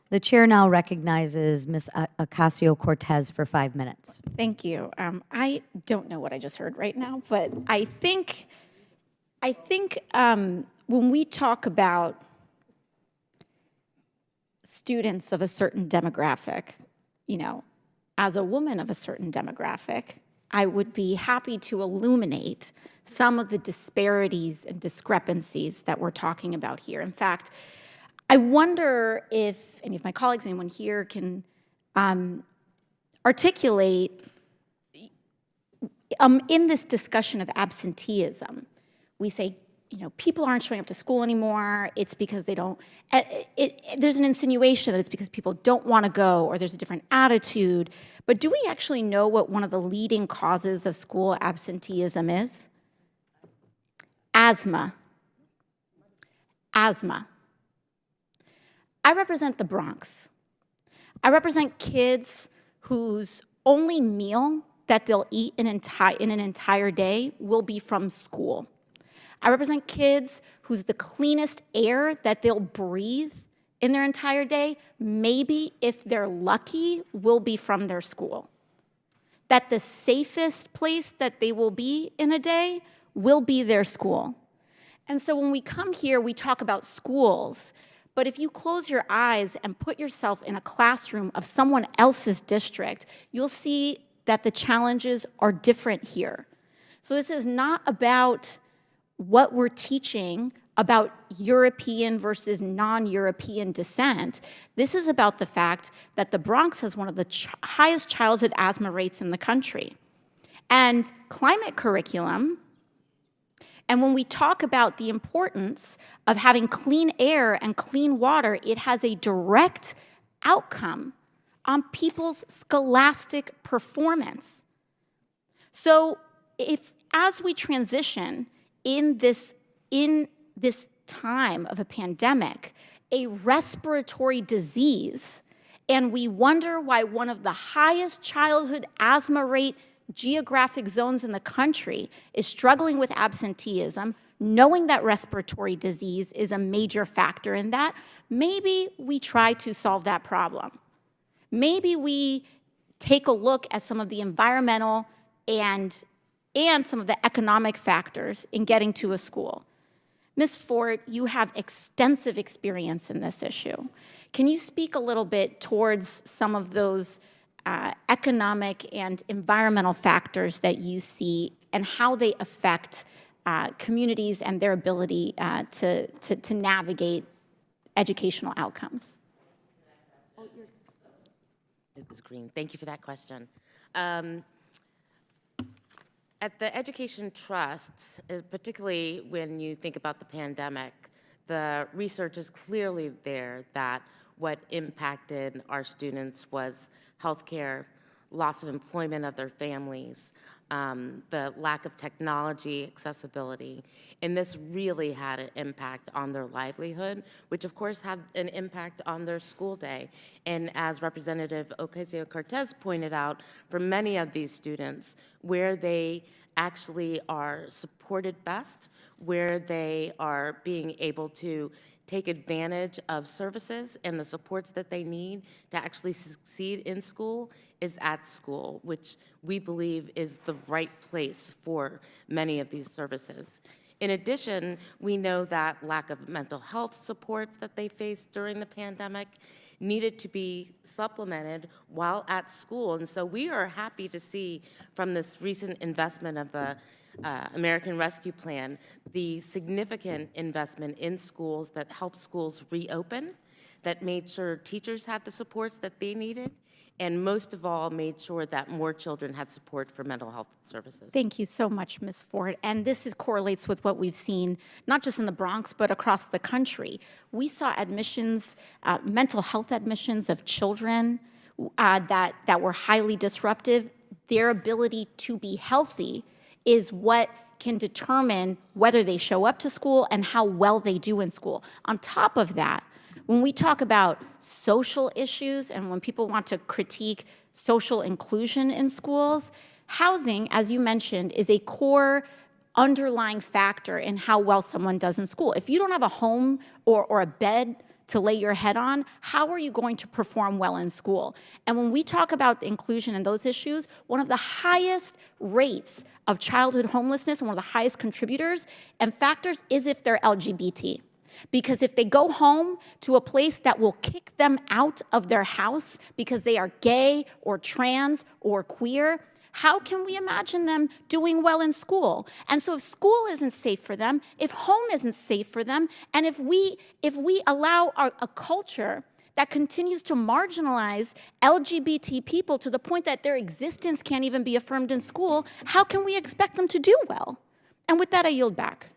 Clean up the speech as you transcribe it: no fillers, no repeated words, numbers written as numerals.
The chair now recognizes Ms. Ocasio-Cortez for 5 minutes. Thank you. I don't know what I just heard right now, but I think when we talk about students of a certain demographic, as a woman of a certain demographic, I would be happy to illuminate some of the disparities and discrepancies that we're talking about here. In fact, I wonder if any of my colleagues, anyone here, can articulate in this discussion of absenteeism. We say, people aren't showing up to school anymore. It's because they don't. There's an insinuation that it's because people don't want to go, or there's a different attitude. But do we actually know what one of the leading causes of school absenteeism is? Asthma. Asthma. I represent the Bronx. I represent kids whose only meal that they'll eat in an entire day will be from school. I represent kids whose the cleanest air that they'll breathe in their entire day, maybe if they're lucky, will be from their school. That the safest place that they will be in a day will be their school. And so when we come here, we talk about schools, but if you close your eyes and put yourself in a classroom of someone else's district, you'll see that the challenges are different here. So this is not about what we're teaching about European versus non-European descent. This is about the fact that the Bronx has one of the highest childhood asthma rates in the country. And climate curriculum, and when we talk about the importance of having clean air and clean water, it has a direct outcome on people's scholastic performance. So as we transition in this time of a pandemic, a respiratory disease, and we wonder why one of the highest childhood asthma rate geographic zones in the country is struggling with absenteeism, knowing that respiratory disease is a major factor in that, maybe we try to solve that problem. Maybe we take a look at some of the environmental and some of the economic factors in getting to a school. Ms. Fort, you have extensive experience in this issue. Can you speak a little bit towards some of those economic and environmental factors that you see and how they affect communities and their ability to navigate educational outcomes? It was green. Thank you for that question. At the Education Trust, particularly when you think about the pandemic, the research is clearly there that what impacted our students was healthcare, loss of employment of their families, the lack of technology accessibility, and this really had an impact on their livelihood, which of course had an impact on their school day. And as Representative Ocasio-Cortez pointed out, for many of these students, where they actually are supported best, where they are being able to take advantage of services and the supports that they need to actually succeed in school is at school, which we believe is the right place for many of these services. In addition, we know that lack of mental health supports that they faced during the pandemic needed to be supplemented while at school. And so we are happy to see from this recent investment of the American Rescue Plan, the significant investment in schools that helped schools reopen, that made sure teachers had the supports that they needed, and most of all, made sure that more children had support for mental health services. Thank you so much, Ms. Ford. And this correlates with what we've seen, not just in the Bronx, but across the country. We saw admissions, mental health admissions of children that were highly disruptive. Their ability to be healthy is what can determine whether they show up to school and how well they do in school. On top of that, when we talk about social issues and when people want to critique social inclusion in schools, housing, as you mentioned, is a core underlying factor in how well someone does in school. If you don't have a home or a bed to lay your head on, how are you going to perform well in school? And when we talk about inclusion and those issues, one of the highest rates of childhood homelessness and one of the highest contributors and factors is if they're LGBT. Because if they go home to a place that will kick them out of their house because they are gay or trans or queer, how can we imagine them doing well in school? And so if school isn't safe for them, if home isn't safe for them, and if we allow a culture that continues to marginalize LGBT people to the point that their existence can't even be affirmed in school, how can we expect them to do well? And with that, I yield back.